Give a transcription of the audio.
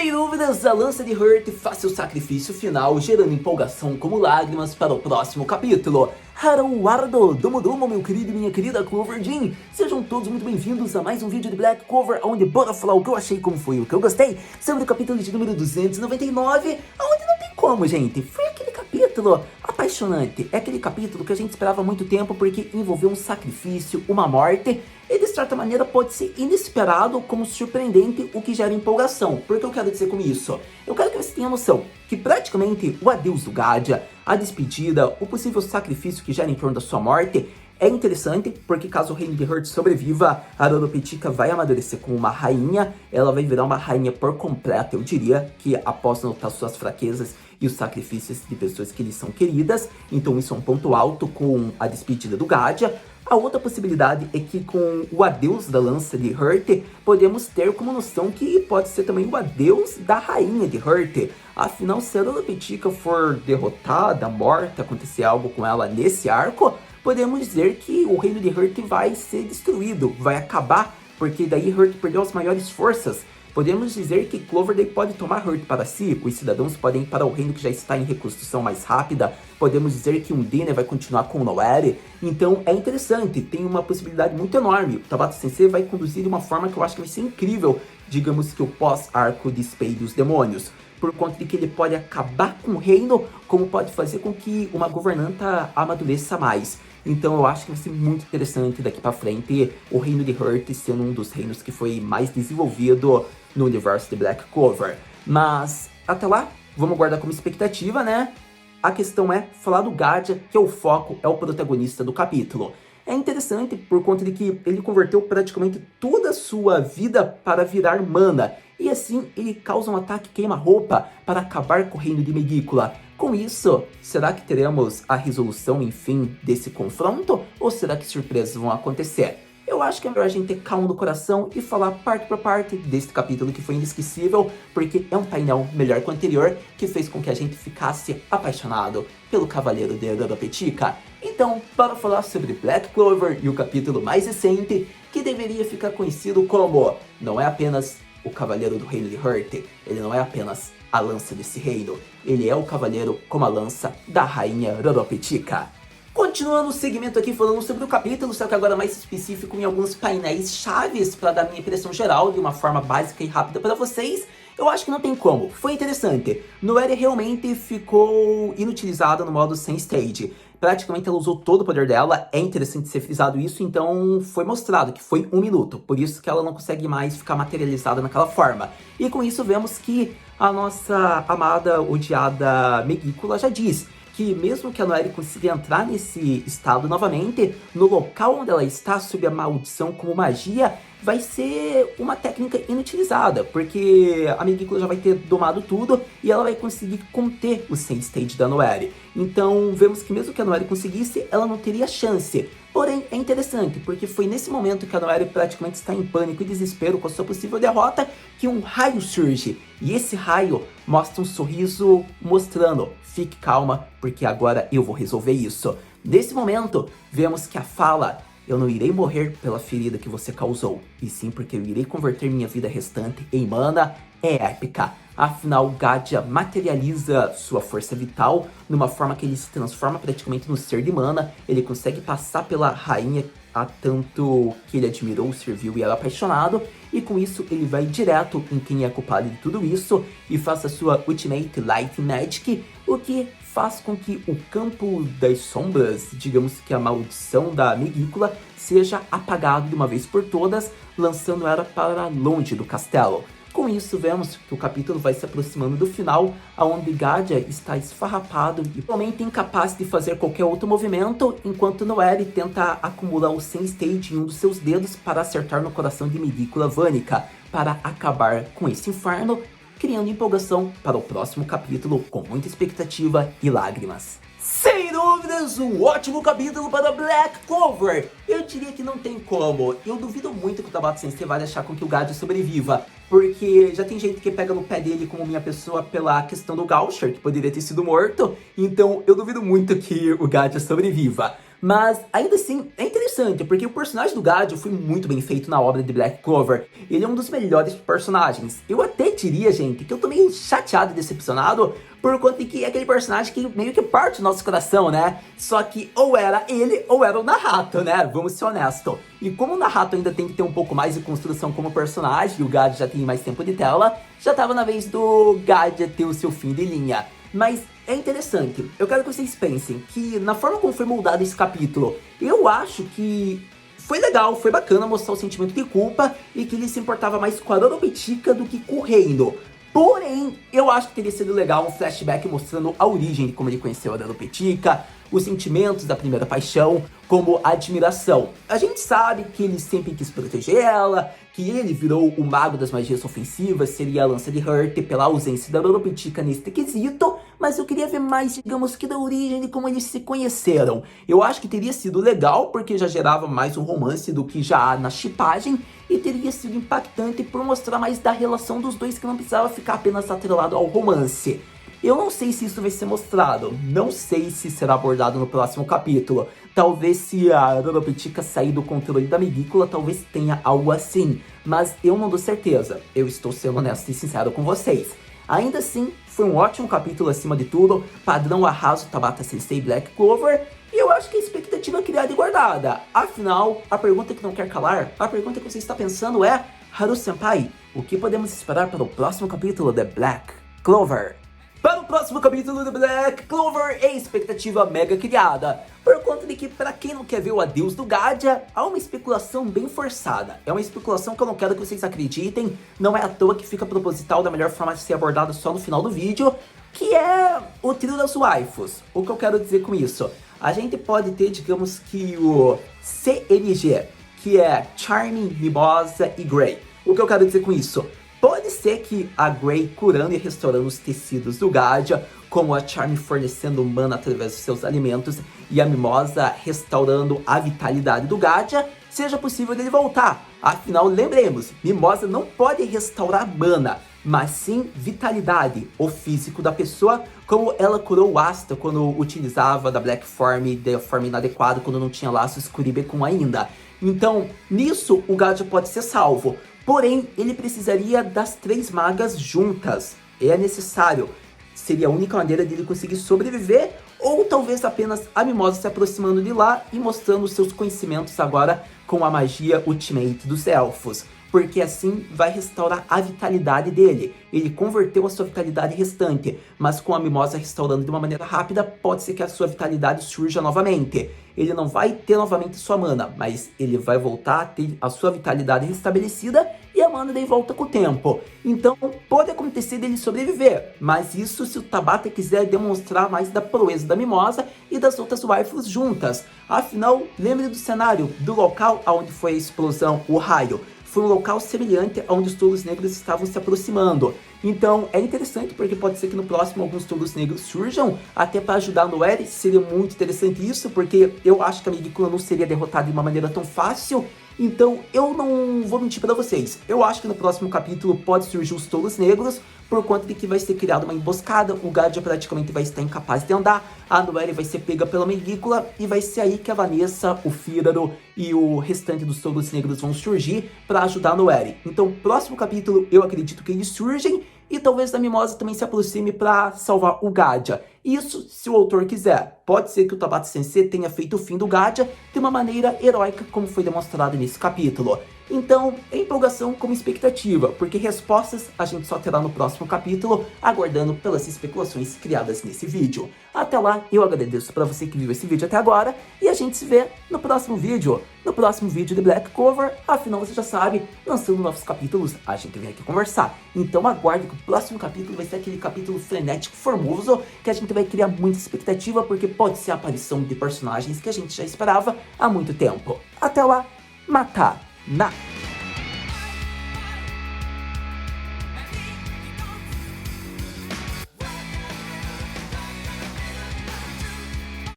Sem dúvidas, a lança de Hurt faz seu sacrifício final, gerando empolgação como lágrimas para o próximo capítulo. Haruardo, Domo Domo, meu querido e minha querida Clover Jean, sejam todos muito bem-vindos a mais um vídeo de Black Clover, onde bora falar o que eu achei, como foi, o que eu gostei, sobre o capítulo de número 299, onde não tem como, gente, foi aquele capítulo apaixonante, é aquele capítulo que a gente esperava há muito tempo porque envolveu um sacrifício, uma morte, e de certa maneira pode ser inesperado como surpreendente, o que gera empolgação. Por que eu quero dizer com isso? Eu quero que você tenha noção que praticamente o adeus do Gadia, a despedida, o possível sacrifício que gera em torno da sua morte é interessante, porque caso o reino de Hurt sobreviva, a Rodopetica vai amadurecer como uma rainha, ela vai virar uma rainha por completo, eu diria, que após notar suas fraquezas e os sacrifícios de pessoas que lhe são queridas, então isso é um ponto alto com a despedida do Gadia. A outra possibilidade é que com o adeus da lança de Hurt, podemos ter como noção que pode ser também o adeus da rainha de Hurt. Afinal, se a Rodopetica for derrotada, morta, acontecer algo com ela nesse arco, podemos dizer que o reino de Hurt vai ser destruído, vai acabar, porque daí Hurt perdeu as maiores forças. Podemos dizer que Clover pode tomar Hurt para si, os cidadãos podem ir para o reino que já está em reconstrução mais rápida, podemos dizer que um Dina vai continuar com o Noelle, então é interessante, tem uma possibilidati muito enorme. O Tabata Sensei vai conduzir de uma forma que eu acho que vai ser incrível, digamos que o pós-arco de Spade dos Demônios, por conta de que ele pode acabar com o reino, como pode fazer com que uma governanta amadureça mais. Então eu acho que vai ser muito interessante daqui pra frente o reino de Hurt sendo um dos reinos que foi mais desenvolvido no universo de Black Clover. Mas até lá, vamos guardar como expectativa, né? A questão é falar do Gadia, que é o foco, é o protagonista do capítulo. É interessante por conta de que ele converteu praticamente toda a sua vida para virar mana. E assim ele causa um ataque queima-roupa para acabar com o reino de Megicula. Com isso, será que teremos a resolução, enfim, desse confronto? Ou será que surpresas vão acontecer? Eu acho que é melhor a gente ter calma no coração e falar parte por parte deste capítulo que foi inesquecível, porque é um painel melhor que o anterior, que fez com que a gente ficasse apaixonado pelo Cavaleiro de Rodopetica. Então, para falar sobre Black Clover e o capítulo mais recente, que deveria ficar conhecido como não é apenas o Cavaleiro do Reino de Hurt, ele não é apenas a lança desse reino, ele é o Cavaleiro como a lança da Rainha Rodopetica. Continuando o segmento aqui falando sobre o capítulo, só que agora mais específico em alguns painéis chaves para dar minha impressão geral de uma forma básica e rápida para vocês, eu acho que não tem como. Foi interessante. Noelle realmente ficou inutilizada no modo sem stage. Praticamente ela usou todo o poder dela, é interessante ser frisado isso, então foi mostrado que foi 1 minuto, por isso que ela não consegue mais ficar materializada naquela forma. E com isso vemos que a nossa amada, odiada Megicula já diz que mesmo que a Noelle consiga entrar nesse estado novamente, no local onde ela está, sob a maldição como magia, vai ser uma técnica inutilizada, porque a Megicula já vai ter domado tudo e ela vai conseguir conter o Sand Stage da Noelle. Então vemos que mesmo que a Noelle conseguisse, ela não teria chance. Porém, é interessante, porque foi nesse momento que a Noelle praticamente está em pânico e desespero com a sua possível derrota, que um raio surge. E esse raio mostra um sorriso mostrando, fique calma, porque agora eu vou resolver isso. Nesse momento, vemos que a fala, eu não irei morrer pela ferida que você causou, e sim porque eu irei converter minha vida restante em mana, é épica. Afinal, Gadia materializa sua força vital numa forma que ele se transforma praticamente no ser de mana. Ele consegue passar pela rainha a tanto que ele admirou, serviu e era apaixonado. E com isso ele vai direto em quem é culpado de tudo isso e faz a sua Ultimate Light Magic, o que faz com que o campo das sombras, digamos que a maldição da Megicula, seja apagado de uma vez por todas, lançando ela para longe do castelo. Com isso, vemos que o capítulo vai se aproximando do final, onde Gadia está esfarrapado e totalmente incapaz de fazer qualquer outro movimento, enquanto Noelle tenta acumular o Sand Stage em um dos seus dedos para acertar no coração de Megicula Vanica, para acabar com esse inferno, criando empolgação para o próximo capítulo com muita expectativa e lágrimas. Sem dúvidas, um ótimo capítulo para Black Clover. Eu diria que não tem como. Eu duvido muito que o Tabata Sensei vai deixar com que o Gadia sobreviva, porque já tem gente que pega no pé dele como minha pessoa pela questão do Gaucher, que poderia ter sido morto, então eu duvido muito que o Gadia sobreviva. Mas ainda assim é interessante, porque o personagem do Gadio foi muito bem feito na obra de Black Clover. Ele é um dos melhores personagens. Eu até diria, gente, que eu tô meio chateado e decepcionado por conta de que é aquele personagem que meio que parte do nosso coração, né? Só que ou era ele ou era o Nahato, né? Vamos ser honestos. E como o Nahato ainda tem que ter um pouco mais de construção como personagem, e o Gadio já tem mais tempo de tela, já tava na vez do Gadio ter o seu fim de linha. Mas é interessante, eu quero que vocês pensem que na forma como foi moldado esse capítulo, eu acho que foi legal, foi bacana mostrar o sentimento de culpa e que ele se importava mais com a Loropetica do que com o reino. Porém, eu acho que teria sido legal um flashback mostrando a origem de como ele conheceu a Loropetica, os sentimentos da primeira paixão, como a admiração. A gente sabe que ele sempre quis proteger ela, que ele virou o mago das magias ofensivas, seria a lança de Hurt pela ausência da Loropetica nesse quesito, mas eu queria ver mais, digamos que da origem de como eles se conheceram. Eu acho que teria sido legal, porque já gerava mais um romance do que já há na shippagem, e teria sido impactante por mostrar mais da relação dos dois, que não precisava ficar apenas atrelado ao romance. Eu não sei se isso vai ser mostrado, não sei se será abordado no próximo capítulo. Talvez se a Loropetica sair do controle da Megícula, talvez tenha algo assim. Mas eu não dou certeza, eu estou sendo honesto e sincero com vocês. Ainda assim, foi um ótimo capítulo acima de tudo, padrão arraso Tabata Sensei Black Clover, e eu acho que a expectativa é criada e guardada. Afinal, a pergunta que não quer calar, a pergunta que você está pensando é: Haru-senpai, o que podemos esperar para o próximo capítulo de Black Clover? Para o próximo capítulo de Black Clover, é expectativa mega criada, por conta de que, para quem não quer ver o adeus do Gadia, há uma especulação bem forçada. É uma especulação que eu não quero que vocês acreditem, não é à toa que fica proposital da melhor forma de ser abordada só no final do vídeo, que é o trio das waifus. O que eu quero dizer com isso? A gente pode ter, digamos que o CNG, que é Charming, Mimosa e Grey. O que eu quero dizer com isso? Pode ser que a Grey curando e restaurando os tecidos do Gadia, como a Charme fornecendo mana através dos seus alimentos e a Mimosa restaurando a vitalidade do Gadia, seja possível dele voltar. Afinal, lembremos, Mimosa não pode restaurar mana, mas sim vitalidade, o físico da pessoa, como ela curou o Asta quando utilizava da Black Form de forma inadequada, quando não tinha laços Kuribekun ainda. Então, nisso o Gadia pode ser salvo. Porém, ele precisaria das 3 magas juntas. É necessário. Seria a única maneira dele conseguir sobreviver, ou talvez apenas a Mimosa se aproximando de lá e mostrando seus conhecimentos agora com a magia Ultimate dos Elfos. Porque assim vai restaurar a vitalidade dele. Ele converteu a sua vitalidade restante, mas com a Mimosa restaurando de uma maneira rápida, pode ser que a sua vitalidade surja novamente. Ele não vai ter novamente sua mana, mas ele vai voltar a ter a sua vitalidade restabelecida e a mana daí volta com o tempo. Então pode acontecer dele sobreviver, mas isso se o Tabata quiser demonstrar mais da proeza da Mimosa e das outras waifus juntas. Afinal, lembre do cenário, do local onde foi a explosão, o raio. Foi um local semelhante aonde os touros negros estavam se aproximando. Então é interessante porque pode ser que no próximo alguns touros negros surjam, até para ajudar no Eri. Seria muito interessante isso, porque eu acho que a Megícula não seria derrotada de uma maneira tão fácil. Então eu não vou mentir para vocês, eu acho que no próximo capítulo pode surgir os touros negros, por conta de que vai ser criada uma emboscada, o Gadia praticamente vai estar incapaz de andar, a Noelle vai ser pega pela Megícula e vai ser aí que a Vanessa, o Fígaro e o restante dos touros negros vão surgir para ajudar a Noelle. Então próximo capítulo eu acredito que eles surgem e talvez a Mimosa também se aproxime para salvar o Gadia. Isso se o autor quiser. Pode ser que o Tabata Sensei tenha feito o fim do Gadia de uma maneira heróica, como foi demonstrado nesse capítulo. Então, é empolgação como expectativa, porque respostas a gente só terá no próximo capítulo, aguardando pelas especulações criadas nesse vídeo. Até lá, eu agradeço para você que viu esse vídeo até agora, e a gente se vê no próximo vídeo de Black Clover. Afinal, você já sabe, lançando novos capítulos, a gente vem aqui conversar. Então aguarde que o próximo capítulo vai ser aquele capítulo frenético, formoso, que a gente vai criar muita expectativa, porque pode ser a aparição de personagens que a gente já esperava há muito tempo. Até lá, Mata Na!